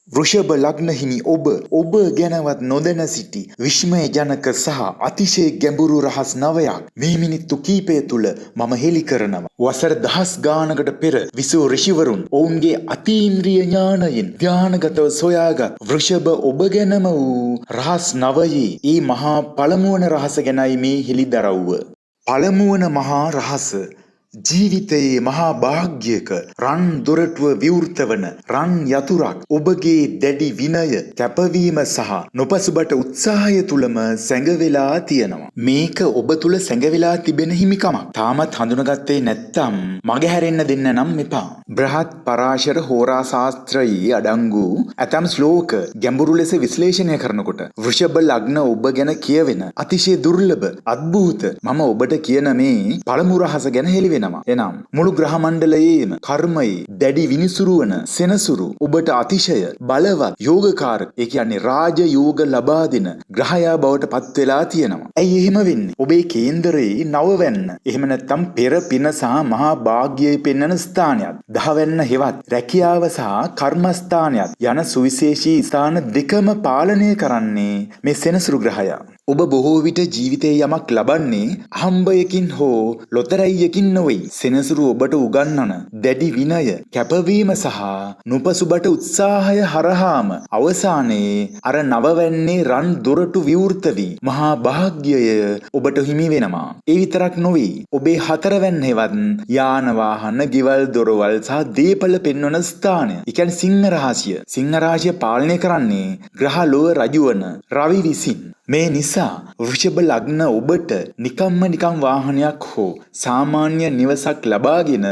වෘෂභ ලග්න හිමි ඔබ ගැනවත් නොදැන සිටි විශ්මය ජනක සහ අතිශය ගැඹුරු රහස් නවයක් මේ මිනිත්තු කීපය තුළ මම හෙළි කරනවා. වසර දහස් ගානකට පෙර විසූ ඍෂිවරුන් ඔවුන්ගේ අතීන්ද්‍රිය ඥානයෙන් ධානාගතව සොයාගත් වෘෂභ ඔබ ගැනම වූ රහස් නවයේ ඒ මහා පළමුවන රහස ගැනයි මේ හෙළිදරව්ව. පළමුවන මහා රහස ජීවිතයේ මහා භාග්‍යයක රන් දොරටුව විවෘත වන රන් යතුරක් ඔබගේ දැඩි විනය කැපවීම සහ නොපසුබට උත්සාහය තුලම සැඟවෙලා තියෙනවා. මේක ඔබ තුල සැඟවෙලා තිබෙන හිමිකමක්. තාමත් හඳුනගත්තේ නැත්නම් මගහැරෙන්න දෙන්න නම් එපා. බ්‍රහත් පරාශර හෝරා ශාස්ත්‍රයේ අඩංගු ඇතම් ශ්ලෝක ගැඹුරු ලෙස විශ්ලේෂණය කරනකොට වෘෂභ ලග්න ඔබ ගැන කියවෙන අතිශය දුර්ලභ අద్භූත මම ඔබට කියන මේ පළමු රහස ගැන හෙළි වෙනවා. එනම් මුළු ග්‍රහ මණ්ඩලයේම කර්මයේ දැඩි විනිසුරු වන සෙනසුරු ඔබට අතිශය බලවත් යෝගකාරක ඒ කියන්නේ රාජ යෝග ලබා දෙන ග්‍රහයා බවට පත් වෙලා තියෙනවා. ඇයි එහෙම වෙන්නේ? ඔබේ කේන්දරයේ නවවැන්න එහෙම නැත්නම් පෙර පින සහ මහා භාග්‍යයේ පෙන්වන ස්ථානයක් දහවැන්න හෙවත් රැකියාව සහ කර්මස්ථානයක් යන සුවිශේෂී ස්ථාන දෙකම පාලනය කරන්නේ මේ සෙනසුරු ග්‍රහයා. ඔබ බොහෝ විට ජීවිතයේ යමක් ලබන්නේ අහම්බයකින් හෝ ලොතරැයියකින් නොවේ. සෙනසුරු ඔබට උගන්වන දැඩි විනය, කැපවීම සහ නොපසුබට උත්සාහය හරහාම අවසානයේ අර නවවැන්නේ රන් දොරටු විවෘත වී මහා භාග්‍යය ඔබට හිමි වෙනවා. ඒ විතරක් නොවේ. ඔබේ හතරවැන්න හෙවත් යාන වාහන, ගෙවල් දොරවල් සහ දීපල පෙන්වන ස්ථානය. ඒ කියන්නේ සිංහ රාශිය. සිංහ රාශිය පාලනය කරන්නේ ග්‍රහ ලෝක රජුවන රවි විසින්. මේ නිසා වෘෂභ ලග්න ඔබට නිකම් වාහනයක් හෝ සාමාන්‍ය නිවසක් ලබාගෙන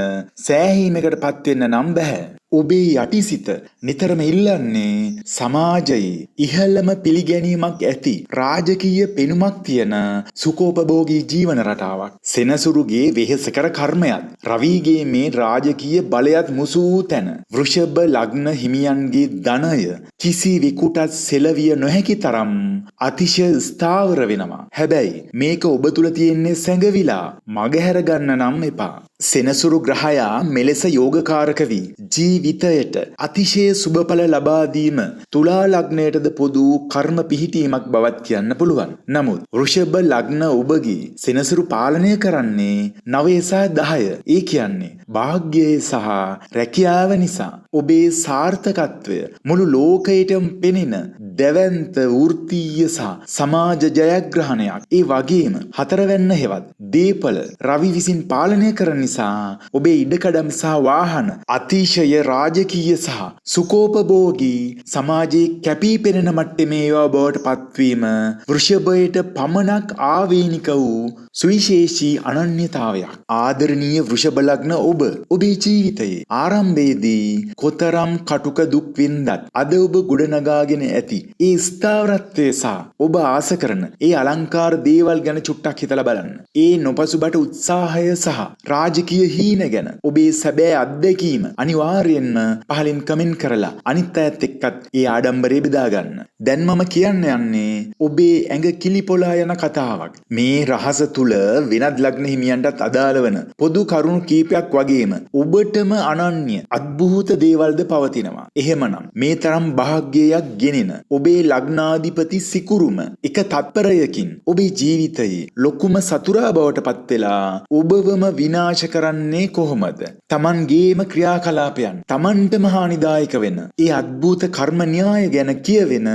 සෑහීමකට පත්වෙන්න නම් බෑ. ඔබේ යටිසිත නිතරම ඉල්ලන්නේ සමාජයේ ඉහළම පිළිගැනීමක් ඇති රාජකීය පෙනුමක් තියෙන සුඛෝපභෝගී ජීවන රටාවක්. සෙනසුරුගේ වෙහෙසකර කර්මයක් රවිගේ මේ රාජකීය බලයත් මුසු වූ තැන වෘෂභ ලග්න හිමියන්ගේ ධනය කිසිවෙකුටත් සෙලවිය නොහැකි තරම් අතිශය ස්ථාවර වෙනවා. හැබැයි මේක ඔබ තුල තියෙන්නේ සැඟවිලා මගහැර ගන්න නම් එපා. සෙනසුරු ග්‍රහයා මෙලෙස යෝගකාරක වී ජීවිතයට අතිශය සුබඵල ලබා දීම තුලා ලග්නයටද පොදු කර්ම පිහිටීමක් බවත් කියන්න පුළුවන්. නමුත් වෘෂභ ලග්න ඔබගේ සෙනසුරු පාලනය කරන්නේ 9 සහ 10. ඒ කියන්නේ භාග්‍යය සහ රැකියාව නිසා ඔබේ සාර්ථකත්වය මුළු ලෝකයටම පෙනෙන දැවැන්ත වෘත්තීය සහ සමාජ ජයග්‍රහණයක්. ඒ වගේම හතරවැන්න හෙවත් දීපල රවි විසින් පාලනය කරන නිසා ඔබේ ඉඩකඩම් සහ වාහන අතිශය රාජකීය සහ සුඛෝපභෝගී සමාජයේ කැපී පෙනෙන මට්ටමේ ඒවා බවට පත්වීම වෘෂභයට පමණක් ආවේනික වූ සුවිශේෂී අනන්‍යතාවයක්. ආදරණීය වෘෂභ ලග්න ඔබ ඔබේ ජීවිතයේ ආරම්භයේදී කොතරම් කටුක දුක් වින්දත් අද ඔබ ගොඩනගාගෙන ඇති ඒ ස්ථාවරත්වය සහ ඔබ ආස කරන ඒ අලංකාර දේවල් ගැන චුට්ටක් හිතලා බලන්න. ඒ නොපසුබට උත්සාහය සහ රාජකීය හීන ගැන ඔබේ සැබෑ අත්දැකීම අනිවාර්යෙන්ම පහලින් කමෙන්ට් කරලා අනිත් අයත් එක්කත් ඒ ආඩම්බරය බෙදා ගන්න. දැන් මම කියන්න යන්නේ ඔබේ ඇඟ කිලිපොලා යන කතාවක්. මේ රහස තුල වෙනත් ලග්න හිමියන්ටත් අදාළ වන පොදු කරුණු කීපයක් වගේම ඔබටම අනන්‍ය අద్භූත දේවල්ද පවතිනවා. එහෙමනම් මේ තරම් භාග්‍යයක් ගෙනෙන ඔබේ ලග්නාධිපති සිකුරුම එක තත්පරයකින් ඔබේ ජීවිතයේ ලොකුම සතුරා බවට පත් වෙලා ඔබවම විනාශ කරන්නේ කොහොමද? Tamanගේම ක්‍රියාකලාපයන් Tamanටම හානිදායක වෙන ඒ අద్භූත කර්ම න්‍යාය ගැන කියවෙන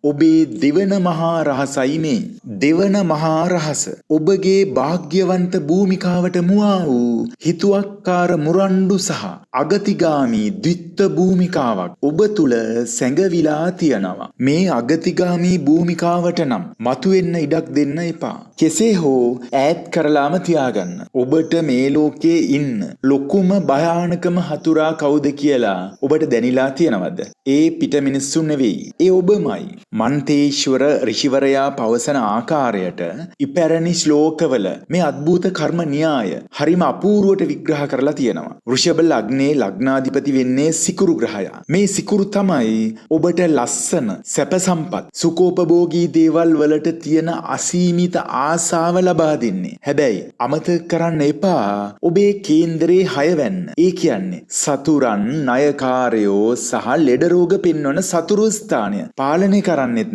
ඔබේ දෙවන මහා රහසයි මේ. දෙවන මහා රහස ඔබගේ භාග්‍යවන්ත භූමිකාවට මුවා වූ හිතුවක්කාර මුරණ්ඩු සහ අගතිගාමී ද්විත්ව භූමිකාවක් ඔබ තුල සැඟවිලා තියෙනවා. මේ අගතිගාමී භූමිකාවට නම් මතුවෙන්න ඉඩක් දෙන්න එපා. කෙසේ හෝ ඈත් කරලාම තියාගන්න. ඔබට මේ ලෝකයේ ඉන්න ලොකුම භයානකම හතුරා කවුද කියලා ඔබට දැනিলা තියෙනවද? ඒ පිට මිනිස්සු නෙවෙයි. ඒ ඔබමයි. මන්තේශ්වර ඍෂිවරයා පවසන ආකාරයට ඉපැරණි ශ්ලෝකවල මේ අద్භූත කර්ම න්‍යාය හරිම අපූර්වට විග්‍රහ කරලා තියෙනවා. වෘෂභ ලග්නේ ලග්නාධිපති වෙන්නේ මේ සිකුරු ග්‍රහයා. මේ සිකුරු තමයි ඔබට ලස්සන සැප සම්පත් සුඛෝපභෝගී දේවල් වලට තියෙන අසීමිත ආසාව ලබා දෙන්නේ. හැබැයි අමතක කරන්න එපා ඔබේ කේන්දරේ 6 වැන්න. ඒ කියන්නේ සතුරන්, ණයකාරයෝ සහ ලෙඩ රෝග පෙන්වන සතුරු ස්ථානය පාලනය කරන්නෙත්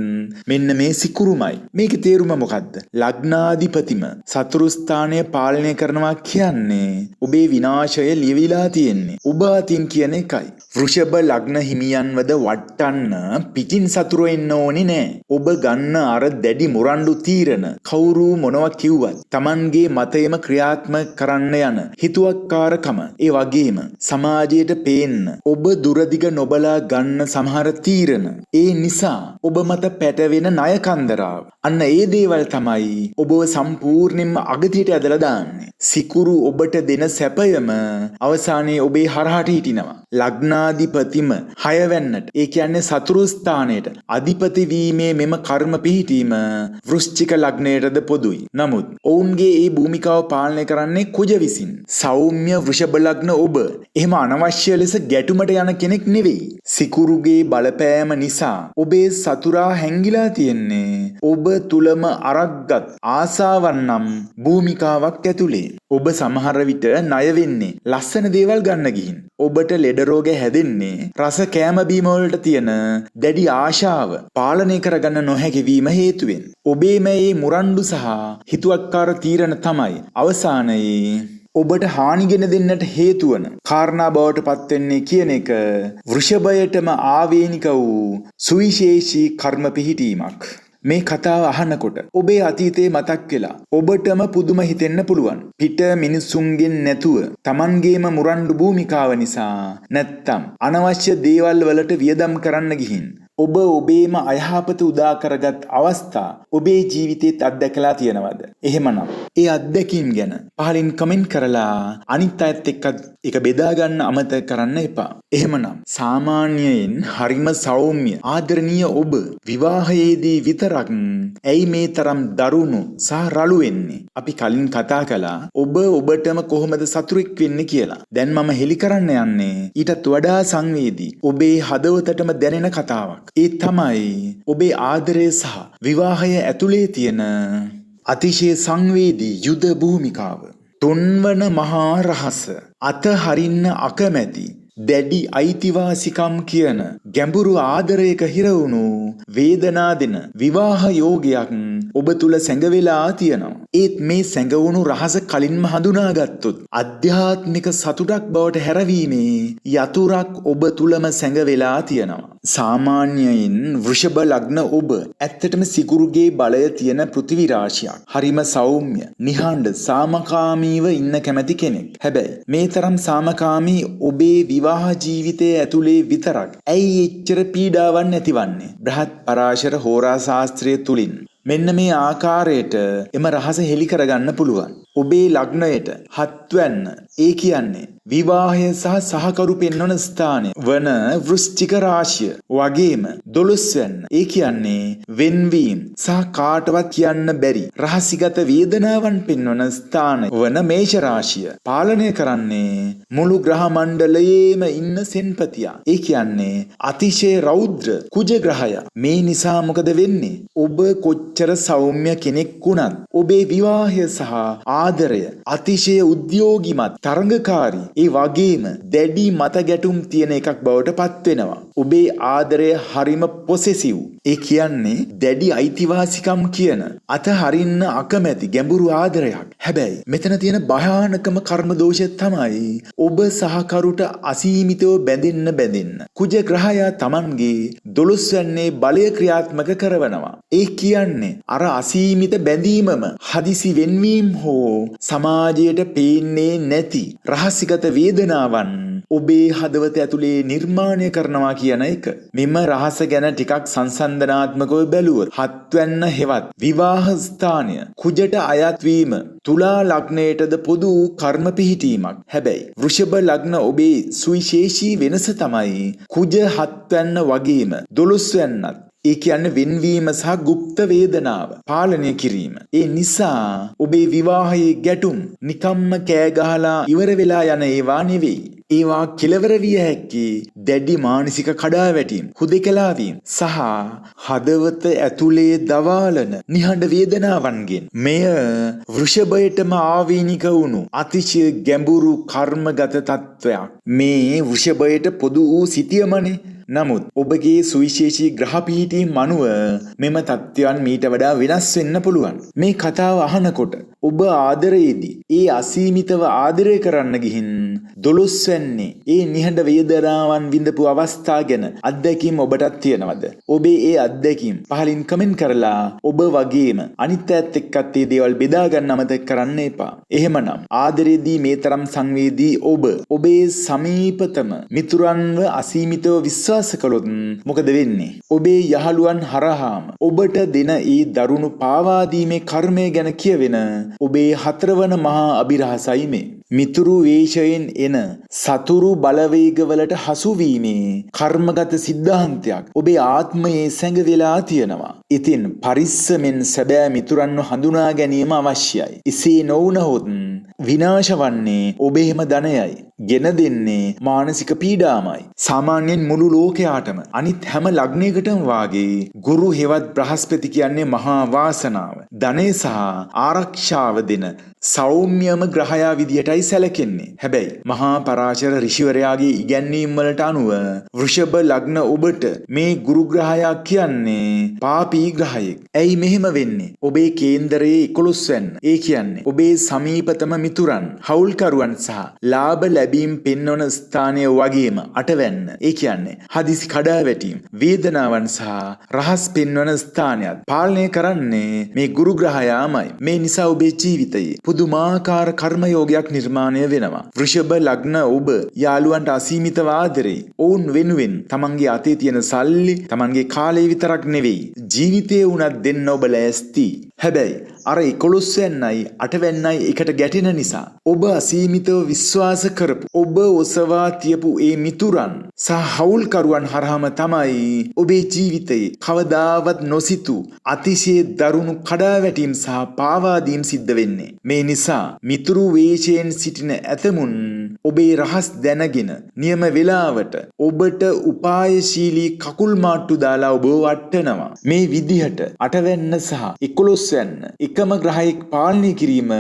මෙන්න මේ සිකුරුමයි. මේකේ තේරුම මොකද්ද? ලග්නාධිපතිම සතුරු ස්ථානය පාලනය කරනවා කියන්නේ ඔබේ විනාශය ලියවිලා තියෙන්නේ ඔබ අතින් කියන එකයි. වෘෂභ ලග්න හිමියන්වද වටන්න පිටින් සතුරු එන්න ඕනේ නෑ. ඔබ ගන්න අර දැඩි මුරණ්ඩු තීරණ කවුරු මොනවා කිව්වත් Tamanගේ මතයම ක්‍රියාත්මක කරන්න යන හිතුවක්කාරකම, ඒ වගේම සමාජයට පේන්න ඔබ දුරදිග නොබලා ගන්න සමහර තීරණ, ඒ නිසා ඔබ මත පැටවෙන ණය කන්දරාව, අන්න ඒ දේවල් තමයි ඔබව සම්පූර්ණයෙන්ම අගතියට ඇදලා දාන්නේ. සිකුරු ඔබට දෙන සැපයම අවසානයේ ඔබේ හරහට හිටිනවා. ලග්නාධිපතිම 6 වැන්නට, ඒ කියන්නේ සතුරු ස්ථානයට අධිපති වීමේ මෙම කර්ම පිහිටීම වෘශ්චික ලග්නයටද පොදුයි. නමුත් ඔවුන්ගේ ඒ භූමිකාව පාලනය කරන්නේ කුජ විසින්. සෞම්‍ය වෘෂභ ලග්න ඔබ එහෙම අනවශ්‍ය ලෙස ගැටුමට යන කෙනෙක් නෙවෙයි. සිකුරුගේ බලපෑම නිසා ඔබේ සතුරා හැංගිලා තියෙන්නේ ඔබ තුලම අරක්ගත් ආසාවන් නම් භූමිකාවක් ඇතුලේ. ඔබ සමහර විට ණය වෙන්නේ ලස්සන දේවල් ගන්න ගිහින්. ඔබට ලෙඩ රෝග හැදෙන්නේ රස කෑම බීම වලට තියෙන දැඩි ආශාව පාලනය කරගන්න නොහැකි වීම හේතුවෙන්. ඔබේ මේ මුරණ්ඩු සහ හිතුවක්කාර තීරණ තමයි අවසානයේ ඔබට හානිගෙන දෙන්නට හේතු වන කාරණා බවට පත් වෙන්නේ කියන එක වෘෂභයටම ආවේනික වූ සුවිශේෂී කර්ම පිහිටීමක්. මේ කතාව අහනකොට ඔබේ අතීතේ මතක් වෙලා ඔබටම පුදුම හිතෙන්න පුළුවන්. පිට මිනිසුන්ගෙන් නැතුව Tamanගේම මුරණ්ඩු භූමිකාව නිසා නැත්තම් අනවශ්‍ය දේවල් වලට වියදම් කරන්න ගිහින් ඔබ ඔබේම අයහපත උදා කරගත් අවස්ථා ඔබේ ජීවිතේත් අත්දැකලා තියෙනවද? එහෙමනම් ඒ අත්දැකීම් ගැන පහලින් කමෙන්ට් කරලා අනිත් අයත් එක්ක ඒක බෙදා ගන්න අමතක කරන්න එපා. එහෙමනම් සාමාන්‍යයෙන් හරිම සෞම්‍ය ආදරණීය ඔබ විවාහයේදී විතරක් ඇයි මේ තරම් දරුණු සහ රළු වෙන්නේ? අපි කලින් කතා කළා ඔබ ඔබටම කොහොමද සතුරෙක් වෙන්නේ කියලා. දැන් මම හෙලි කරන්න යන්නේ ඊටත් වඩා සංවේදී ඔබේ හදවතටම දැනෙන කතාවක්. ඒ තමයි ඔබේ ආදරය සහ විවාහය ඇතුලේ තියෙන අතිශය සංවේදී යුද භූමිකාව. තුන්වන මහා රහස අතහරින්න අකමැති දැඩි අයිතිවාසිකම් කියන ගැඹුරු ආදරයක හිරවුණු වේදනා දෙන විවාහ යෝගයක් ඔබ තුල සැඟවෙලා තියෙනවා. ඒත් මේ සැඟවුණු රහස කලින්ම හඳුනාගත්තොත් අධ්‍යාත්මික සතුටක් බවට හැරවීමේ යතුරක් ඔබ තුලම සැඟවෙලා තියෙනවා. සාමාන්‍යයෙන් වෘෂභ ලග්න ඔබ ඇත්තටම සිකුරුගේ බලය තියෙන පෘථිවි රාශියක්. හරිම සෞම්‍ය, නිහඬ, සාමකාමීව ඉන්න කැමති කෙනෙක්. හැබැයි මේ තරම් සාමකාමී ඔබේ විවාහ ජීවිතයේ ඇතුලේ විතරක් ඇයි එච්චර පීඩාවක් නැතිවන්නේ? බ්‍රහත් පරාශර හෝරා ශාස්ත්‍රය තුලින් මෙන්න මේ ආකාරයට එම රහස හෙලි කරගන්න පුළුවන්. ඔබේ ලග්නයට 7 වැන්න, ඒ කියන්නේ විවාහය සහ සහකරු පෙන්වන ස්ථානය වන වෘශ්චික රාශිය, වගේම 12 වැන්න, ඒ කියන්නේ වෙන්වීම සහ කාටවත් කියන්න බැරි රහසිගත වේදනාවන් පෙන්වන ස්ථානය වන මේෂ රාශිය පාලනය කරන්නේ මුළු ග්‍රහ මණ්ඩලයේම ඉන්න සෙන්පතියා, ඒ කියන්නේ අතිශය රෞද්‍ර කුජ ග්‍රහයා. මේ නිසා මොකද වෙන්නේ? ඔබ කොච්චර සෞම්‍ය කෙනෙක් වුණත් ඔබේ විවාහය සහ ආදරය අතිශය උද්‍යෝගිමත්, තරඟකාරී, ඒ වගේම දැඩි මත ගැටුම් තියෙන එකක් බවට පත් වෙනවා. ඔබේ ආදරය හරිම පොසෙසිව්, ඒ කියන්නේ දැඩි අයිතිවාසිකම් කියන අතහරින්න අකමැති ගැඹුරු ආදරයක්. හැබැයි මෙතන තියෙන භයානකම කර්ම දෝෂය තමයි ඔබ සහකරුට අසීමිතව බැඳෙන්න කුජ ග්‍රහයා Tamanගේ 12 වැන්නේ බලය ක්‍රියාත්මක කරනවා. ඒ කියන්නේ අර අසීමිත බැඳීමම හදිසි වෙන්වීම හෝ සමාජයට පේන්නේ නැති රහසිගත වේදනාවන් ඔබේ හදවත ඇතුලේ නිර්මාණය කරනවා කියන එක. මෙම රහස ගැන ටිකක් සංසන්දනාත්මකව බැලුවොත් 7 වැන්න හෙවත් විවාහ ස්ථානය කුජට අයත් වීම තුලා ලග්නයටද පොදු කර්ම පිහිටීමක්. හැබැයි වෘෂභ ලග්න ඔබේ සුවිශේෂී වෙනස තමයි කුජ 7 වැන්න වගේම 12 වැන්නත් ඒ කියන්නේ වෙන්වීම සහ গুপ্ত වේදනාව පාලනය කිරීම. ඒ නිසා ඔබේ විවාහයේ ගැටුම් නිකම්ම කෑ ගහලා ඉවර වෙලා යන ඒවා නෙවෙයි. ඒවා කෙලවර විය හැක්කේ දැඩි මානසික කඩාවැටීම්, හුදෙකලාවීම් සහ හදවත ඇතුලේ දවාලන නිහඬ වේදනාවන්ගෙන්. මෙය වෘෂභයටම ආවේනික වුණු අතිශය ගැඹුරු කර්මගත තත්වයක්. මේ වෘෂභයට පොදු වූ සිතියමනේ. නමුත් ඔබගේ සුවිශේෂී ග්‍රහ පිහිටීම් අනුව මෙම තත්ත්වයන් මීට වඩා වෙනස් වෙන්න පුළුවන්. මේ කතාව අහනකොට ඔබ ආදරයේදී ඒ අසීමිතව ආදරය කරන්න ගිහින් 12 වෙන්නේ ඒ නිහඬ වේදනාවන් විඳපු අවස්ථා ගැන අත්දැකීම් ඔබටත් තියෙනවද? ඔබේ ඒ අත්දැකීම් පහලින් කමෙන්ට් කරලා ඔබ වගේම අනිත් අයත් එක්කත් මේ දේවල් බෙදා ගන්න අමතක කරන්න එපා. එහෙමනම් ආදරයේදී මේ තරම් සංවේදී ඔබ ඔබේ සමීපතම මිතුරන්ව අසීමිතව විශ්වාස කළොත් මොකද වෙන්නේ? ඔබේ යහළුවන් හරහාම ඔබට දෙන ඒ දරුණු පාවාදීමේ කර්මය ගැන කියවෙන ඔබේ 4 වන මහා අභිරහසයි මේ. මිතුරු වේශයෙන් එන සතුරු බලවේගවලට හසුවීමේ කර්මගත සිද්ධාන්තයක් ඔබේ ආත්මයේ සැඟවෙලා තියෙනවා. ඉතින් පරිස්සමෙන් සැබෑ මිතුරන්ව හඳුනා ගැනීම අවශ්‍යයි. එසේ නොවුනහොත් විනාශ වන්නේ ඔබේම ධනයයි. ගෙන දෙන්නේ මානසික පීඩාමයි. සාමාන්‍යයෙන් මුළු ලෝකයාටම අනිත් හැම ලග්නයකටම වාගේ ගුරු හෙවත් බ්‍රහස්පති කියන්නේ මහා වාසනාව, ධනය සහ ආරක්ෂාව දෙන සෞම්‍යම ග්‍රහයා විදියටයි සැලකෙන්නේ. හැබැයි මහා පරාශර ඍෂිවරයාගේ ඉගැන්වීම් වලට අනුව වෘෂභ ලග්න ඔබට මේ ගුරු ග්‍රහයා කියන්නේ පාපී ග්‍රහයෙක්. ඇයි මෙහෙම වෙන්නේ? ඔබේ කේන්දරයේ 11 වෙන්න. ඒ කියන්නේ ඔබේ සමීපතම මිතුරන්, හවුල්කරුවන් සහ ලාභ ලැබීම් පෙන්වන ස්ථානය වගේම 8 වෙන්න. ඒ කියන්නේ හදිසි කඩාවැටීම්, වේදනාවන් සහ රහස් පෙන්වන ස්ථානයත් පාලනය කරන්නේ මේ ගුරු ග්‍රහයාමයි. මේ නිසා ඔබේ ජීවිතයේ පුදුමාකාර කර්මයෝගයක් නිර්මාණය වෙනවා. වෘෂභ ලග්න ඔබ යාළුවන්ට අසීමිතව ආදරේ. ඔවුන් වෙනුවෙන් තමන්ගේ අතේ තියෙන සල්ලි, තමන්ගේ කාලය විතරක් නෙවෙයි ජීවිතේ උනත් දෙන්න ඔබ ලෑස්ති. හැබැයි අර 11 වෙන්නයි 8 වෙන්නයි එකට ගැටෙන නිසා ඔබ අසීමිතව විශ්වාස කරපු, ඔබ ඔසවා තියපු ඒ මිතුරන් සහ හවුල්කරුවන් හරහාම තමයි ඔබේ ජීවිතයේ කවදාවත් නොසිතු අතිශය දරුණු කඩාවැටීම් සහ පාවාදීම් සිද්ධ වෙන්නේ. මේ නිසා මිතුරු වේශයෙන් සිටින ඇතමුන් ඔබේ රහස් දැනගෙන නියම වේලාවට ඔබට උපායශීලී කකුල් මාට්ටු දාලා ඔබ වට්ටනවා. මේ විදිහට 8 වෙන්න සහ 11 වෙන්න එකම ග්‍රහයෙක් පාලනය කිරීම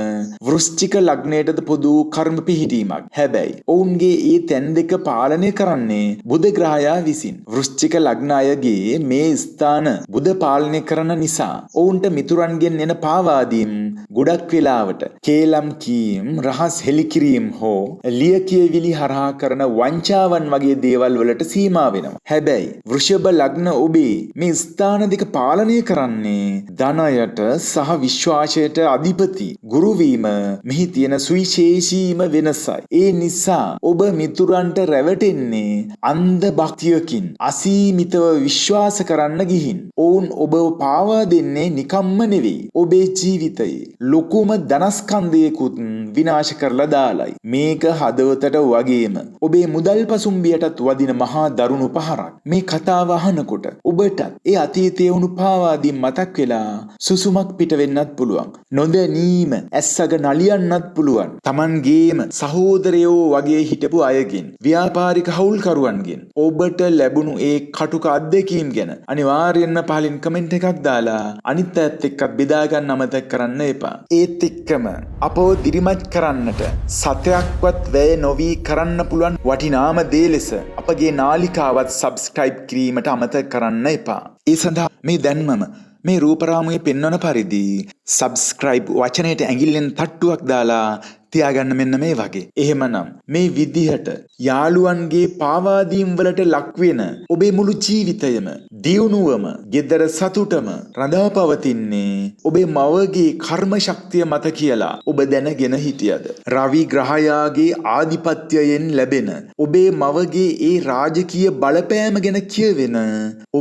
වෘශ්චික ලග්නයටද පොදු කර්ම පිහිටීමක්. හැබැයි ඔවුන්ගේ ඒ තැන් දෙක පාලනය කරන්නේ බුධ ග්‍රහයා විසින්. වෘශ්චික ලග්න අයගේ මේ ස්ථාන බුධ පාලනය කරන නිසා ඔවුන්ට මිතුරන්ගෙන් එන පාවාදීම් ගොඩක් වෙලාවට කේලම් කීම්, රහස් හෙලිකිරීම හෝ ලිය කියවිලි හරහා කරන වංචාවන් වගේ දේවල් වලට සීමා වෙනවා. හැබැයි වෘෂභ ලග්න ඔබේ මේ ස්ථාන දෙක පාලනය කරන්නේ ධනයට සහ විශ්වාසයට අධිපති ගුරු වීම මෙහි තියෙන සුවිශේෂීම වෙනසයි. ඒ නිසා ඔබ මිතුරන්ට රැවටෙන්නේ අන්ධ භක්තියකින් අසීමිතව විශ්වාස කරන්න ගිහින්. ඔවුන් ඔබව පාවා දෙන්නේ නිකම්ම නෙවෙයි. ඔබේ ජීවිතයේ ලොකුම ධනස්කන්ධයකුත් විනාශ කරලා දාලයි. මේක හදවතට වගේම ඔබේ මුදල් පසුම්බියටත් වදින මහා දරුණු පහරක්. මේ කතාව අහනකොට ඔබටත් ඒ අතීතයේ වුණු පාවාදීම් මතක් වෙලා සුසුමක් පිට වෙන්නත් පුළුවන්. නොදැනීම ඇස්සග නලියන්නත් පුළුවන්. Tamanගේම සහෝදරයෝ වගේ හිටපු අයගෙන්, ව්‍යාපාරික හවුල්කරුවන්ගෙන් ඔබට ලැබුණු ඒ කටුක අත්දැකීම් ගැන අනිවාර්යෙන්ම පහලින් කමෙන්ට් එකක් දාලා අනිත් අයත් එක්ක බෙදා ගන්න අමතක කරන්න එපා. ඒත් එක්කම අපව දිරිමත් කරන්නට සතයක්වත් වැය නොවි කරන්න පුළුවන් වටිනාම දේ ලෙස අපගේ නාලිකාවත් සබ්ස්ක්‍රයිබ් කිරීමට අමතක කරන්න එපා. ඒ සඳහා මේ දැන්මම මේ රූපරාමුවේ පෙන්වන පරිදි සබ්ස්ක්‍රයිබ් වචනයට ඇඟිල්ලෙන් තට්ටුවක් දාලා තියාගන්න මෙන්න මේ වගේ. එහෙමනම් මේ විදිහට යාළුවන්ගේ පාවාදීම් වලට ලක්වෙන ඔබේ මුළු ජීවිතයම, දියුණුවම, gedara සතුටම රඳා පවතින්නේ ඔබේ මවගේ කර්ම ශක්තිය මත කියලා ඔබ දැනගෙන හිටියද? රවි ග්‍රහයාගේ ආධිපත්‍යයෙන් ලැබෙන ඔබේ මවගේ ඒ රාජකීය බලපෑම ගැන කියවෙන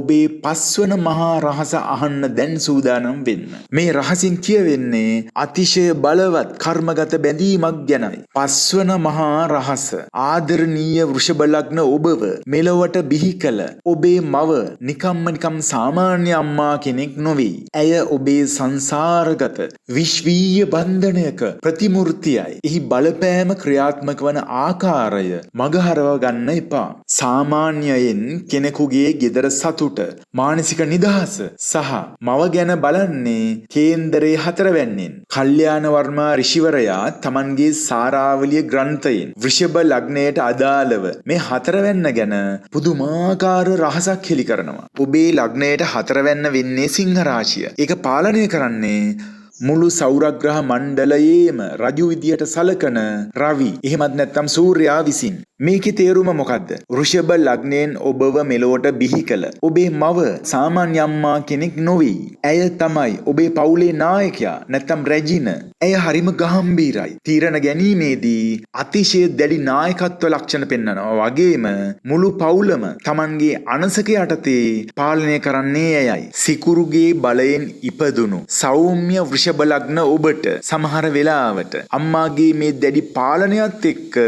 ඔබේ 5 වන මහා රහස අහන්න දැන් සූදානම් වෙන්න. මේ රහසින් කියවෙන්නේ අතිශය බලවත් කර්මගත බැඳීම බැඳීමක් ගැනයි. පස්වන මහා රහස ආදරණීය වෘෂභ ලග්න ඔබව මෙලොවට බිහි කළ ඔබේ මව නිකම් සාමාන්‍ය අම්මා කෙනෙක් නොවේ. ඇය ඔබේ සංසාරගත විශ්වීය බන්ධනයක ප්‍රතිමූර්තියයි. එහි බලපෑම ක්‍රියාත්මක වන ආකාරය මගහරව ගන්න එපා. සාමාන්‍යයෙන් කෙනෙකුගේ ගෙදර සතුට, මානසික නිදහස සහ මව ගැන බලන්නේ කේන්දරයේ හතරවැන්නෙන්. කල්යාණ වර්මා ඍෂිවරයා තමන්ගේ සාරාවලිය ග්‍රන්ථයෙන් වෘෂභ ලග්නයට අදාළව මේ හතරවැන්න ගැන පුදුමාකාර රහසක් හෙළි කරනවා. ඔබේ ලග්නයට හතරවැන්න වෙන්නේ සිංහ රාශිය. ඒක පාලනය කරන්නේ මුළු සෞරග්‍රහ මණ්ඩලයේම රජු විදියට සලකන රවි, එහෙමත් නැත්නම් සූර්යයා විසින්. මේකේ තේරුම මොකද්ද? වෘෂභ ලග්නයෙන් ඔබව මෙලොවට බිහි කළ ඔබේ මව සාමාන්‍ය අම්මා කෙනෙක් නොවේ. ඇය තමයි ඔබේ පවුලේ නායකයා, නැත්නම් රැජින. ඇය හරිම ගාම්භීරයි. තීරණ ගැනීමේදී අතිශය දැඩි නායකත්ව ලක්ෂණ පෙන්වනවා. වගේම මුළු පවුලම Tamanගේ අනසක යටතේ පාලනය කරන්නේ ඇයයි. සිකුරුගේ බලයෙන් ඉපදුණු සෞම්‍ය වෘෂභ ලග්න ඔබට සමහර වෙලාවට අම්මාගේ මේ දැඩි පාලනයත් එක්ක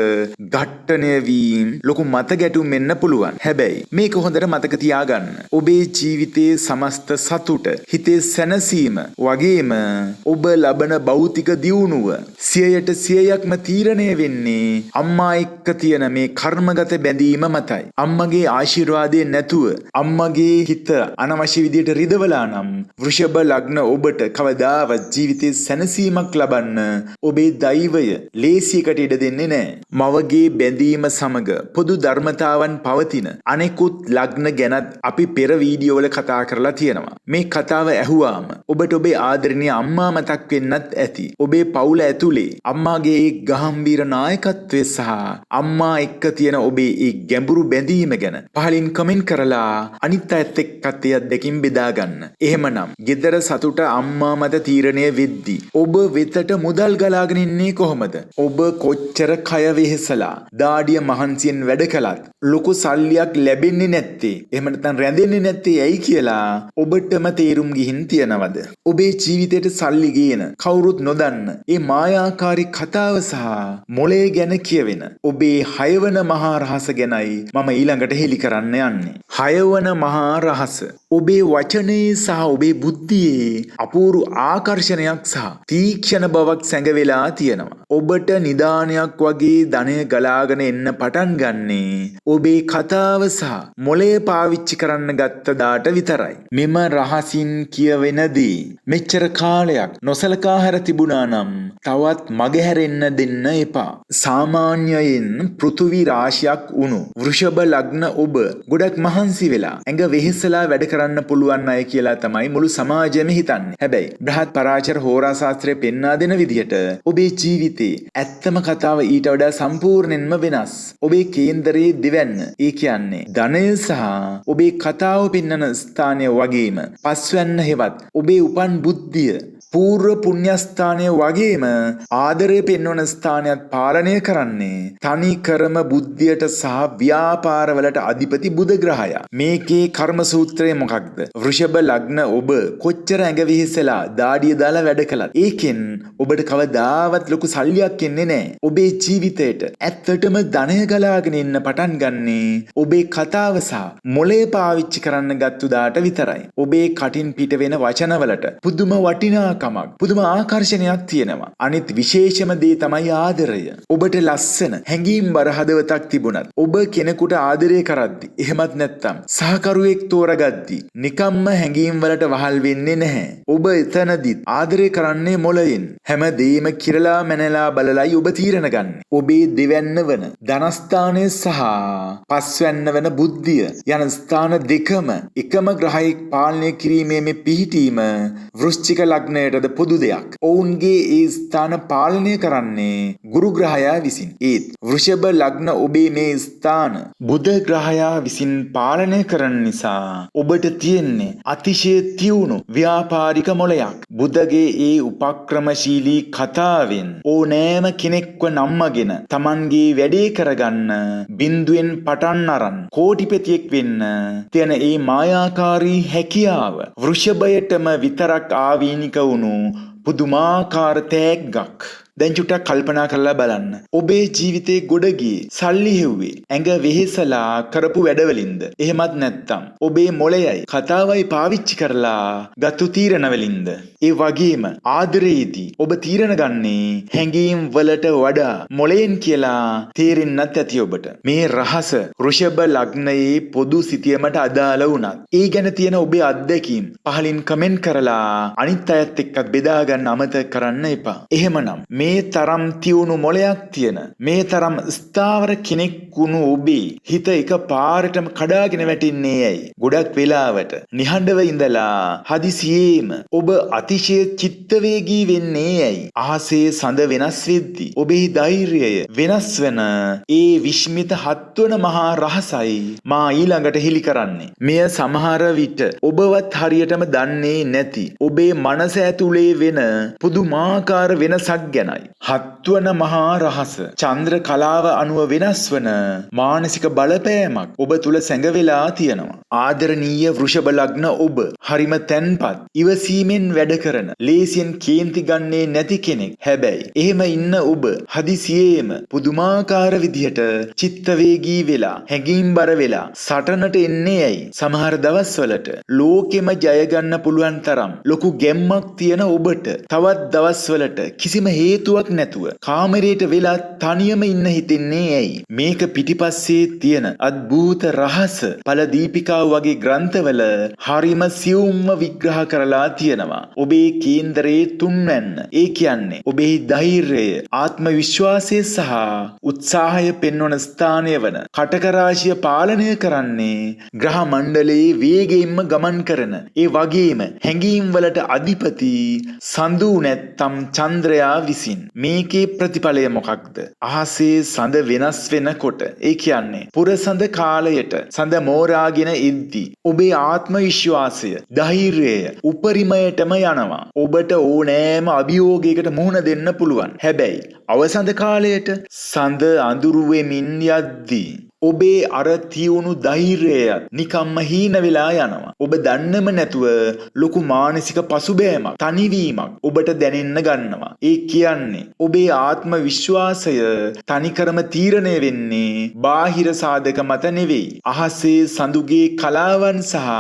ඝට්ටණය වීම ලොකු මත ගැටුම් වෙන්න පුළුවන්. හැබැයි මේක හොඳට මතක තියාගන්න. ඔබේ ජීවිතයේ සමස්ත සතුට, හිතේ සැනසීම වගේම ඔබ ලබන භෞතික දියුණුව 100%ක්ම තීරණය වෙන්නේ අම්මා එක්ක තියෙන මේ කර්මගත බැඳීම මතයි. අම්මගේ ආශිර්වාදය නැතුව අම්මගේ හිත අනවශ්‍ය විදියට රිදවලා නම් වෘෂභ ලග්න ඔබට කවදාවත් ජීවිතේ සැනසීමක් ලබන්න ඔබේ දෛවය ලේසියකට ඉඩ දෙන්නේ නැහැ. මවගේ බැඳීම සමග පොදු ධර්මතාවන් පවතින අනෙකුත් ලග්න ගැනත් අපි පෙර වීඩියෝවල කතා කරලා තියෙනවා. මේ කතාව ඇහුවාම ඔබට ඔබේ ආදරණීය අම්මා මතක් වෙන්නත් ඇති. ඔබේ පවුල ඇතුලේ අම්මාගේ ඒ ගාම්භීර නායකත්වය සහ අම්මා එක්ක තියෙන ඔබේ ඒ ගැඹුරු බැඳීම ගැන පහලින් කමෙන්ට් කරලා අනිත් අයත් එක්කත් ඒ අත්දැකීම් බෙදා ගන්න. එහෙමනම් ගෙදර සතුට අම්මා මත තීරණය වෙද්දී ඔබ වෙතට මුදල් ගලාගෙන ඉන්නේ කොහොමද? ඔබ කොච්චර කය වෙහෙසලා දාඩිය මහන්සියෙන් වැඩ කළත් ලොකු සල්ලියක් ලැබෙන්නේ නැත්තේ, එහෙම නැත්නම් රැඳෙන්නේ නැත්තේ ඇයි කියලා ඔබටම තේරුම් ගිහින් තියනවද? ඔබේ ජීවිතයට සල්ලි ගේන කවුරුත් නොදන්න ඒ මායාකාරී කතාව සහ මොලේ ගැන කියවෙන ඔබේ 6 වන මහා රහස ගැනයි මම ඊළඟට හෙළි කරන්න යන්නේ. 6 වන මහා රහස ඔබේ වචනේ සහ ඔබේ බුද්ධියේ අපූර්ව ආකර්ෂණයක් සහ තීක්ෂණ බවක් සැඟවෙලා තියෙනවා. ඔබට නිදානයක් වගේ ධනය ගලාගෙන එන්න පටන් ගන්නේ ඔබේ කතාව සහ මොලේ පාවිච්චි කරන්න ගත්ත දාට විතරයි. මෙම රහසින් කියවෙනදී මෙච්චර කාලයක් නොසලකා හැර තිබුණා නම් තවත් මගහැරෙන්න දෙන්න එපා. සාමාන්‍යයෙන් පෘථුවි රාශියක් වුණු වෘෂභ ලග්න ඔබ ගොඩක් මහන්සි වෙලා ඇඟ වෙහෙසලා වැඩ කරන්න පුළුවන් අය කියලා තමයි මුළු සමාජයම හිතන්නේ. හැබැයි බ්‍රහත් පරාචර හෝරා ශාස්ත්‍රය පෙන්වා දෙන විදිහට ඔබේ ජීවිතේ ඇත්තම කතාව ඊට වඩා සම්පූර්ණයෙන්ම වෙනස්. ඔබේ කේන්දරයේ දෙවැන්න, ඒ කියන්නේ ධනය සහ ඔබේ කතාව පෙන්වන ස්ථානය වගේම පස්වැන්න හෙවත් ඔබේ උපන් බුද්ධිය පූර්ව පුණ්‍යස්ථානය වගේම ආදරය පෙන්වන ස්ථානයත් පාලනය කරන්නේ තනි කරම බුද්ධියට සහ ව්‍යාපාරවලට අධිපති බුධ ග්‍රහයා. මේකේ කර්ම සූත්‍රය මොකක්ද? වෘෂභ ලග්න ඔබ කොච්චර ඇඟ විහිසලා දාඩිය දාලා වැඩ කළත් ඒකෙන් ඔබට කවදාවත් ලොකු සල්ලියක් එන්නේ නැහැ. ඔබේ ජීවිතේට ඇත්තටම ධනය ගලාගෙන එන්න පටන් ගන්නේ ඔබේ කතාව සහ මොලේ පාවිච්චි කරන්න ගත්තු දාට විතරයි. ඔබේ කටින් පිට වෙන වචනවලට පුදුම වටිනාකමක්, පුදුම ආකර්ෂණයක් තියෙනවා. අනිත් විශේෂම දේ තමයි ආදරය. ඔබට ලස්සන හැඟීම්බර හදවතක් තිබුණත් ඔබ කෙනෙකුට ආදරය කරද්දි, එහෙමත් නැත්නම් සහකරුවෙක් තෝරගද්දි නිකම්ම හැඟීම් වලට වහල් වෙන්නේ නැහැ. ඔබ එතනදිත් ආදරය කරන්නේ මොළයෙන්. හැමදේම කිරලා මැනලා බලලයි ඔබ තීරණ ගන්න. ඔබේ දෙවැන්න වන ධනස්ථානය සහ පස්වැන්න වන බුද්ධිය යන ස්ථාන දෙකම එකම ග්‍රහයෙක් පාලනය කිරීමේ මේ පිහිටීම වෘශ්චික ලග්නයටද පොදු දෙයක්. ඔවුන්ගේ ඒ ස්ථාන පාලනය කරන්නේ ගුරු ග්‍රහයා විසින්. ඒත් වෘෂභ ලග්න ඔබේ මේ ස්ථාන බුධ ග්‍රහයා විසින් පාලනය කරන නිසා ඔබට තියෙන්නේ අතිශය තියුණු ව්‍යාපාරික මොළයක්. බුධගේ ඒ උපක්‍රමශීලී කතාවෙන් ඕනෑම කෙනෙක්ව නම්මගෙන Tamanගේ වැඩේ කරගන්න බිඳුවෙන් පටන් අරන් කෝටිපතියෙක් වෙන්න තියෙන ඒ මායාකාරී හැකියාව වෘෂභයටම විතරක් ආවීනික වුණු පුදුමාකාර තෑග්ගක්. දැන් චුට්ටක් කල්පනා කරලා බලන්න. ඔබේ ජීවිතේ ගොඩ ගියේ සල්ලි හෙව්වේ ඇඟ වෙහෙසලා කරපු වැඩවලින්ද? එහෙමත් නැත්නම් ඔබේ මොළයයි කතාවයි පාවිච්චි කරලා ගත්තු තීරණ වලින්ද? ඒ වගේම ආදරයේදී ඔබ තීරණ ගන්නේ හැඟීම් වලට වඩා මොළයෙන් කියලා තේරෙන්නත් ඇති ඔබට. මේ රහස වෘෂභ ලග්නයේ පොදු සිතියමට අදාළ වුණත් ඒ ගැන තියෙන ඔබේ අත්දැකීම් පහලින් කමෙන්ට් කරලා අනිත් අයත් එක්කත් බෙදා ගන්න අමතක කරන්න එපා. එහෙමනම් මේ තරම් තියුණු මොළයක් තියෙන මේ තරම් ස්ථාවර කෙනෙක් වුණු ඔබේ හිත එක පාරටම කඩාගෙන වැටෙන්නේ ඇයි? ගොඩක් වෙලාවට නිහඬව ඉඳලා හදිසියේම ඔබ අතිශය චිත්තවේගී වෙන්නේ ඇයි? අහසේ සඳ වෙනස් වෙද්දී ඔබේ ධෛර්යය වෙනස් වෙන ඒ විශ්මිත හත්වන මහා රහසයි මා ඊළඟට හෙළි කරන්නේ. මෙය සමහර විට ඔබවත් හරියටම දන්නේ නැති ඔබේ මනස ඇතුලේ වෙන පුදුමාකාර වෙනසක් ගැනයි. හත්වන මහා රහස චන්ද්‍ර කලාව අනුව වෙනස් වන මානසික බලපෑමක් ඔබ තුල සැඟවෙලා තියෙනවා. ආදරණීය වෘෂභ ලග්න ඔබ හරිම තැන්පත් ඉවසීමෙන් වැඩ කරන ලේසියෙන් කේන්ති ගන්නේ නැති කෙනෙක්. හැබැයි එහෙම ඉන්න ඔබ හදිසියේම පුදුමාකාර විදිහට චිත්තවේගී වෙලා හැඟීම්බර වෙලා සටනට එන්නේ ඇයි? සමහර දවස්වලට ලෝකෙම ජය ගන්න පුළුවන් තරම් ලොකු ගැම්මක් තියෙන ඔබට තවත් දවස්වලට කිසිම හේතුවක් නැතුව කාමරයට වෙලා තනියම ඉන්න හිතෙන්නේ ඇයි? මේක පිටිපස්සේ තියෙන අද්භූත රහස පළ දීපිකාව වගේ ග්‍රන්ථවල හරිම සියුම්ව විග්‍රහ කරලා තියෙනවා. ඔබේ කේන්දරයේ තුන්වැන්න, ඒ කියන්නේ ඔබේ ධෛර්යය, ආත්ම විශ්වාසය සහ උත්සාහය පෙන්වන ස්ථානය වන කටකරාශිය පාලනය කරන්නේ ග්‍රහ මණ්ඩලයේ වේගයෙන්ම ගමන් කරන ඒ වගේම හැඟීම් වලට අධිපති සඳු නැත්තම් චන්ද්‍රයා විසින්. මේකේ ප්‍රතිඵලය මොකක්ද? අහසේ සඳ වෙනස් වෙනකොට, ඒ කියන්නේ පුරසඳ කාලයට සඳ මෝරාගෙන එද්දී ඔබේ ආත්ම විශ්වාසය, ධෛර්යය උපරිමයටම යනවා. ඔබට ඕනෑම අභියෝගයකට මුහුණ දෙන්න පුළුවන්. හැබැයි අවසඳ කාලයට සඳ අඳුරු වෙමින් යද්දී ඔබේ අර තියුණු ධෛර්යයත් නිකම්ම හීන වෙලා යනවා. ඔබ දන්නම නැතුව ලොකු මානසික පසුබෑමක්, තනිවීමක් ඔබට දැනෙන්න ගන්නවා. ඒ කියන්නේ ඔබේ ආත්ම විශ්වාසය තනිකරම තීරණය වෙන්නේ බාහිර සාධක මත නෙවෙයි. අහසේ සඳුගේ කලාවන් සහ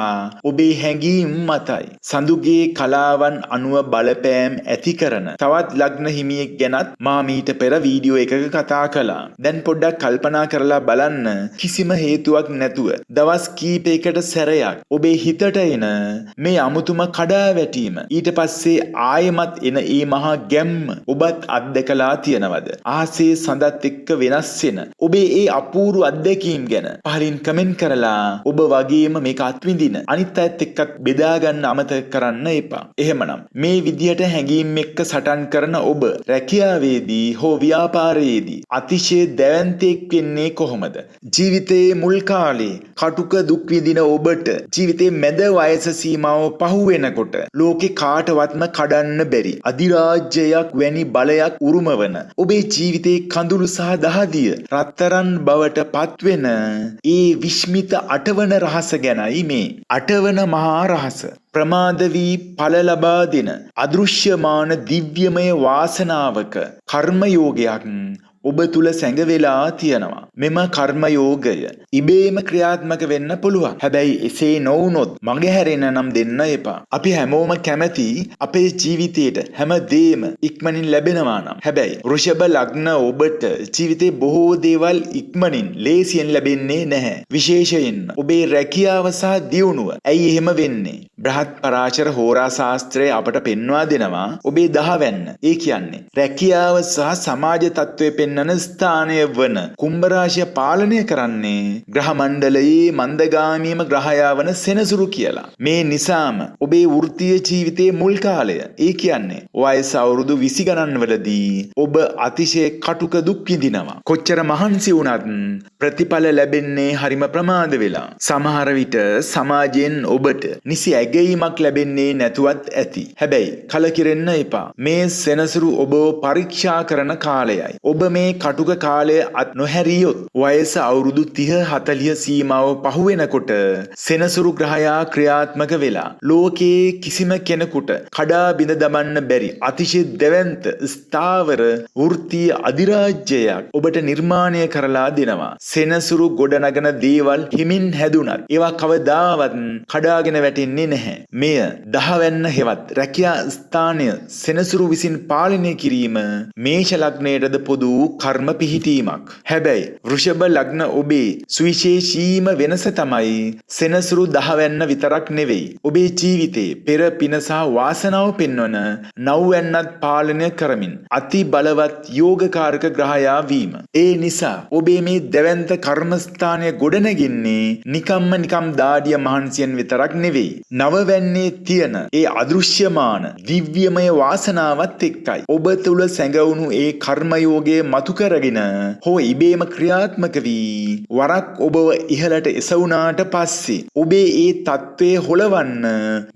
ඔබේ හැඟීම් මතයි. සඳුගේ කලාවන් අනුව බලපෑම් ඇති කරන තවත් ලග්න හිමියෙක් ගැනත් මා මීට පෙර වීඩියෝ එකක කතා කළා. දැන් පොඩ්ඩක් කල්පනා කරලා බලන්න. කිසිම හේතුවක් නැතුව දවස් කීපයකට සැරයක් ඔබේ හිතට එන මේ අමුතුම කඩාවැටීම, ඊට පස්සේ ආයෙමත් එන ඒ මහා ගැම්ම ඔබත් අත්දකලා තියෙනවද? ආසේ සඳත් එක්ක වෙනස් වෙන ඔබේ ඒ අපූර්ව අත්දැකීම් ගැන පහලින් කමෙන්ට් කරලා ඔබ වගේම මේක අත්විඳින අනිත් අයත් එක්කත් බෙදා ගන්න අමතක කරන්න එපා. එහෙමනම් මේ විදියට හැඟීම් එක්ක සටන් කරන ඔබ රැකියාවේදී හෝ ව්‍යාපාරයේදී අතිශය දැවැන්තෙක් වෙන්නේ කොහොමද? ජීවිතයේ මුල් කාලේ කටුක දුක් විඳින ඔබට ජීවිතයේ මැද වයස සීමාව පහු වෙනකොට ලෝකේ කාටවත්ම කඩන්න බැරි අධිරාජ්‍යයක් වැනි බලයක් උරුමවන ඔබේ ජීවිතයේ කඳුළු සහ දහදිය රත්තරන් බවට පත්වෙන ඒ විශ්මිත අටවන රහස ගැනයි මේ. අටවන මහා රහස ප්‍රමාද වී ඵල ලබා දෙන අදෘශ්‍යමාන දිව්‍යමය වාසනාවක කර්මයෝගයක් ඔබ තුල සැඟවෙලා තියෙනවා. මෙම කර්මයෝගය ඉබේම ක්‍රියාත්මක වෙන්න පුළුවන්. හැබැයි එසේ නොවුනොත් මගහැරෙන්න නම් දෙන්න එපා. අපි හැමෝම කැමති අපේ ජීවිතේට හැමදේම ඉක්මනින් ලැබෙනවා නම්. හැබැයි වෘෂභ ලග්න ඔබට ජීවිතේ බොහෝ දේවල් ඉක්මනින් ලේසියෙන් ලැබෙන්නේ නැහැ. විශේෂයෙන් ඔබේ රැකියාව සහ දියුණුව. ඇයි එහෙම වෙන්නේ? බ්‍රහත් පරාශර හෝරා ශාස්ත්‍රය අපට පෙන්වා දෙනවා ඔබේ දහවැන්න. ඒ කියන්නේ රැකියාව සහ සමාජ තත්ත්වය පෙන්වන ස්ථානය වන කුම්භ රාශිය පාලනය කරන්නේ ග්‍රහ මණ්ඩලයේ මන්දගාමීම ග්‍රහයා වන සෙනසුරු කියලා. මේ නිසාම ඔබේ වෘත්තීය ජීවිතයේ මුල් කාලය, ඒ කියන්නේ වයස අවුරුදු 20 ගණන් වලදී ඔබ අතිශය කටුක දුක් විඳිනවා. කොච්චර මහන්සි වුණත් ප්‍රතිඵල ලැබෙන්නේ හරිම ප්‍රමාද වෙලා. සමහර විට සමාජයෙන් ඔබට නිසි ඇගීමක් ලැබෙන්නේ නැතුවත් ඇති. හැබැයි කලකිරෙන්න එපා. මේ සෙනසුරු ඔබව පරීක්ෂා කරන කාලයයි. ඔබ මේ මේ කටුක කාලය අත් නොහැරියොත් වයස අවුරුදු 30-40 සීමාව පහුවෙනකොට සෙනසුරු ග්‍රහයා ක්‍රියාත්මක වෙලා ලෝකයේ කිසිම කෙනෙකුට කඩා බිඳ දමන්න බැරි අතිශය දැවැන්ත ස්ථාවර වෘත්තීය අධිරාජ්‍යයක් ඔබට නිර්මාණය කරලා දෙනවා. සෙනසුරු ගොඩනගන දේවල් හිමින් හැදුනත් ඒවා කවදාවත් කඩාගෙන වැටෙන්නේ නැහැ. මෙය දහවැන්න හෙවත් රැකියා ස්ථානය සෙනසුරු විසින් පාලනය කිරීම මේෂ ලග්නයටද පොදු කර්ම පිහිටීමක්. හැබැයි වෘෂභ ලග්න ඔබේ සුවිශේෂීම වෙනස තමයි සෙනසුරු දහවැන්න විතරක් නෙවෙයි. ඔබේ ජීවිතේ පෙර පින සහ වාසනාව පෙන්වන නව්වැන්නත් පාලනය කරමින් අති බලවත් යෝගකාරක ග්‍රහයා වීම. ඒ නිසා ඔබේ මේ දැවැන්ත කර්මස්ථානය ගොඩනගින්නේ නිකම් දාඩිය මහන්සියෙන් විතරක් නෙවෙයි. නවවැන්නේ තියෙන ඒ අදෘශ්‍යමාන දිව්‍යමය වාසනාවත් එක්කයි. ඔබ තුල සැඟවුණු ඒ කර්මයෝගයේ මතු කරගෙන හෝ ඉබේම ක්‍රියාත්මක වී වරක් ඔබව ඉහළට එසවුනාට පස්සේ ඔබේ ඒ தત્ත්වය හොලවන්න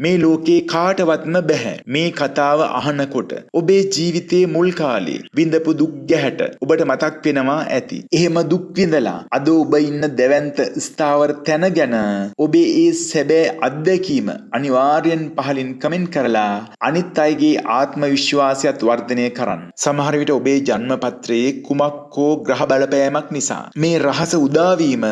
මේ ලෝකේ කාටවත්ම බැහැ. මේ කතාව අහනකොට ඔබේ ජීවිතයේ මුල් කාලේ විඳපු දුක් ගැහැට ඔබට මතක් වෙනවා ඇති. එහෙම දුක් විඳලා අද ඔබ ඉන්න දැවැන්ත ස්ථාවර තැන ගැන ඔබේ ඒ සැබෑ අත්දැකීම අනිවාර්යෙන් පහලින් කමෙන්ට් කරලා අනිත් අයගේ ආත්ම විශ්වාසයත් වර්ධනය කරන්න. සමහර විට ඔබේ ජන්මපත්‍රයේ කුමක් හෝ ග්‍රහ බලපෑමක් නිසා මේ රහස උදාවීම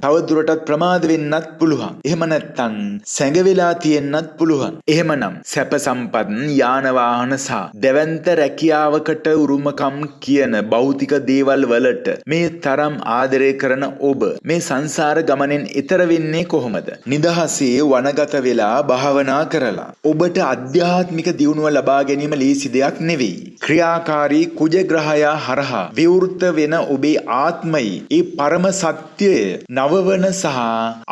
තවදුරටත් ප්‍රමාද වෙන්නත් පුළුවන්. එහෙම නැත්නම් සැඟවෙලා තියෙන්නත් පුළුවන්. එහෙමනම් සැප සම්පත් යාන වාහන සහ දැවැන්ත රැකියාවකට උරුමකම් කියන භෞතික දේවල් වලට මේ තරම් ආදරය කරන ඔබ මේ සංසාර ගමනෙන් එතර වෙන්නේ කොහොමද? නිදහසේ වනගත වෙලා භාවනා කරලා ඔබට ආධ්‍යාත්මික දියුණුව ලබා ගැනීම ලේසි දෙයක් නෙවෙයි. ක්‍රියාකාරී කුජ ග්‍රහයා හරහා විවෘත වෙන ඔබේ ආත්මයේ ඒ පරම සත්‍යය නවවන සහ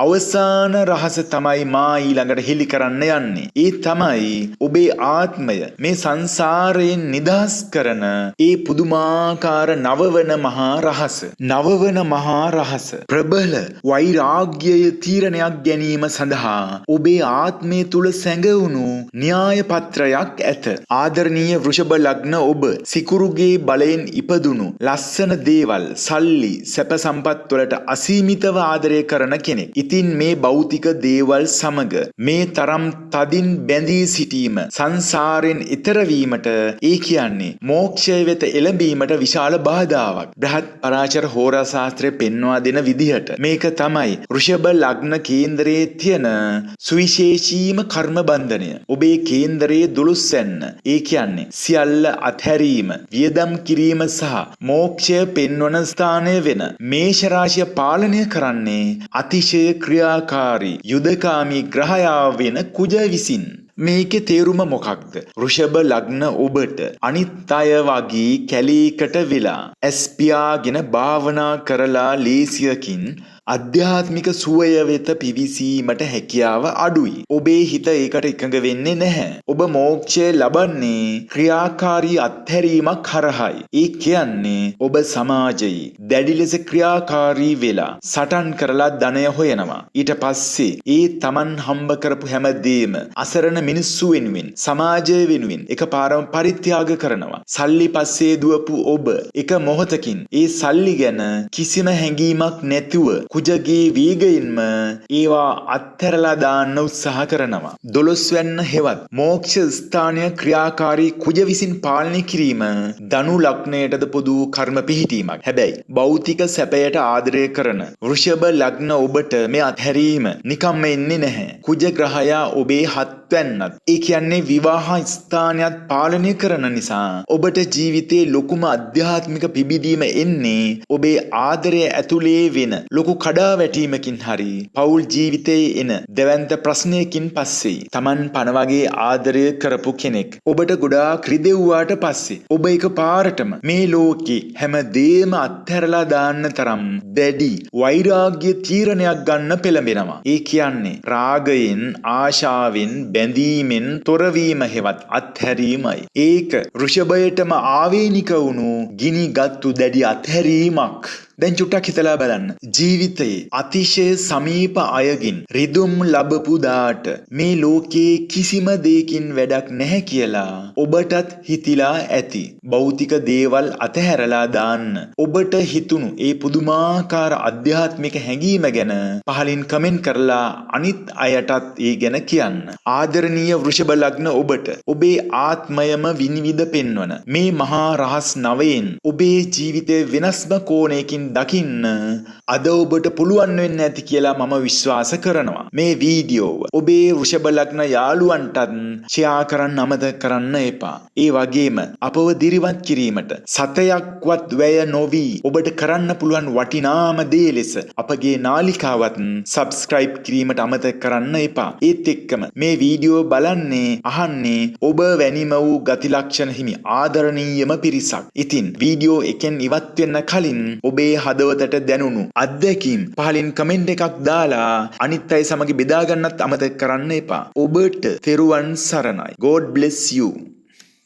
අවසාන රහස තමයි මා ඊළඟට හෙළි කරන්න යන්නේ. ඒ තමයි ඔබේ ආත්මය මේ සංසාරයෙන් නිදහස් කරන ඒ පුදුමාකාර නවවන මහා රහස. නවවන මහා රහස ප්‍රබල වෛරාග්‍යය තීරණයක් ගැනීම සඳහා ඔබේ ආත්මය තුල සැඟවුණු න්‍යාය පත්‍රයක් ඇත. ආදරණීය වෘෂභ ලග්න ඔබ සිකුරුගේ බලයෙන් ඉපදුණු ලස්සන දේවල් සල්ලි සැප සම්පත් වලට අසීමිතව ආදරය කරන කෙනෙක්. ඉතින් මේ භෞතික දේවල් සමග මේ තරම් තදින් බැඳී සිටීම සංසාරයෙන් ඈතර වීමට ඒ කියන්නේ මෝක්ෂය වෙත එළඹීමට විශාල බාධාවක්. බ්‍රහත් පරාචර හෝරා ශාස්ත්‍රය පෙන්වා දෙන විදිහට මේක තමයි වෘෂභ ලග්න කේන්දරයේ තියෙන සුවිශේෂීම කර්ම බන්ධනය. ඔබේ කේන්දරයේ දුලුස්සැන්න. ඒ කියන්නේ සියල්ල අත්හැරීම, වියදම් කිරීම සහ මෝක්ෂය පෙන්වන ස්ථානය වෙන මේෂ රාශිය පාලනය කරන්නේ අතිශය ක්‍රියාකාරී යුදකාමී ග්‍රහයා වෙන කුජ විසින්. මේකේ තේරුම මොකක්ද? වෘෂභ ලග්න ඔබට අනිත් අය වගේ කැලේකට වෙලා ඇස්පියාගෙන භාවනා කරලා ලේසියකින් අධ්‍යාත්මික සුවය වෙත පිවිසීමට හැකියාව අඩුයි. ඔබේ හිත ඒකට එකඟ වෙන්නේ නැහැ. ඔබ මෝක්ෂය ලබන්නේ ක්‍රියාකාරී අත්හැරීමක් හරහායි. ඒ කියන්නේ ඔබ සමාජයේ දැඩි ලෙස ක්‍රියාකාරී වෙලා සටන් කරලා ධනය හොයනවා. ඊට පස්සේ ඒ Taman හම්බ කරපු හැමදේම අසරණ මිනිස්සු වෙනුවෙන්, සමාජය වෙනුවෙන් එකපාරම පරිත්‍යාග කරනවා. සල්ලි පස්සේ දුවපු ඔබ එක මොහොතකින් ඒ සල්ලි ගැන කිසිම හැඟීමක් නැතුව කුජගේ වේගයෙන්ම ඒවා අත්හැරලා දාන්න උත්සාහ කරනවා. 12 වැන්න හෙවත් මෝක්ෂ ස්ථානය ක්‍රියාකාරී කුජ විසින් පාලනය කිරීම ධනු ලග්නයටද පොදු කර්ම පිහිටීමක්. හැබැයි භෞතික සැපයට ආදරය කරන වෘෂභ ලග්න ඔබට මේ අත්හැරීම නිකම්ම එන්නේ නැහැ. කුජ ග්‍රහයා ඔබේ හත්වැන්නත් ඒ කියන්නේ විවාහ ස්ථානයත් පාලනය කරන නිසා ඔබට ජීවිතේ ලොකුම අධ්‍යාත්මික පිබිදීම එන්නේ ඔබේ ආදරය ඇතුලේ වෙන ලොකු කඩා වැටීමකින් හරි පෞල් ජීවිතයේ එන දැවැන්ත ප්‍රශ්නයකින් පස්සේ. Taman පණ වගේ ආදරය කරපු කෙනෙක් ඔබට ගොඩාක් රිදෙව්වාට පස්සේ ඔබ එක පාරටම මේ ලෝකේ හැමදේම අත්හැරලා දාන්න තරම් දැඩි වෛරාග්‍ය තීරණයක් ගන්න පෙළඹෙනවා. ඒ කියන්නේ රාගයෙන්, ආශාවෙන්, බැඳීමෙන් තොරවීම හෙවත් අත්හැරීමයි. ඒක වෘෂභයටම ආවේනික වුණු ගිනිගත්තු දැඩි අත්හැරීමක්. දැන් චුට්ටක් හිතලා බලන්න. ජීවිතයේ අතිශය සමීප අයගින් රිදුම් ලබපු දාට මේ ලෝකයේ කිසිම දෙයකින් වැඩක් නැහැ කියලා ඔබටත් හිතිලා ඇති. භෞතික දේවල් අතහැරලා දාන්න. ඔබට හිතුණු ඒ පුදුමාකාර අධ්‍යාත්මික හැඟීම ගැන පහලින් කමෙන්ට් කරලා අනිත් අයටත් ඒ ගැන කියන්න. ආදරණීය වෘෂභ ලග්න ඔබට ඔබේ ආත්මයම විනිවිද පෙන්වන මේ මහා රහස් නවයෙන් ඔබේ ජීවිතේ වෙනස්ම කෝණයකින් දකින්න අද ඔබට පුළුවන් වෙන්න ඇති කියලා මම විශ්වාස කරනවා. මේ වීඩියෝව ඔබේ වෘෂභ ලග්න යාළුවන්ටත් ෂෙයා කරන්න අමතක කරන්න එපා. ඒ වගේම අපව දිරිවත් කිරීමට සතයක්වත් වැය නොවි ඔබට කරන්න පුළුවන් වටිනාම දේ ලෙස අපගේ නාලිකාවත් සබ්ස්ක්‍රයිබ් කිරීමට අමතක කරන්න එපා. ඒත් එක්කම මේ වීඩියෝ බලන්නේ අහන්නේ ඔබ වැනිම වූ ගති ලක්ෂණ හිමි ආදරණීයම පිරිසක්. ඉතින් වීඩියෝ එකෙන් ඉවත් වෙන්න කලින් ඔබේ හදවතට දැනුණු අත්දැකීම් පහලින් කමෙන්ට් එකක් දාලා අනිත් අය සමග බෙදා ගන්නත් අමතක කරන්න එපා. ඔබට තෙරුවන් සරණයි. God bless you.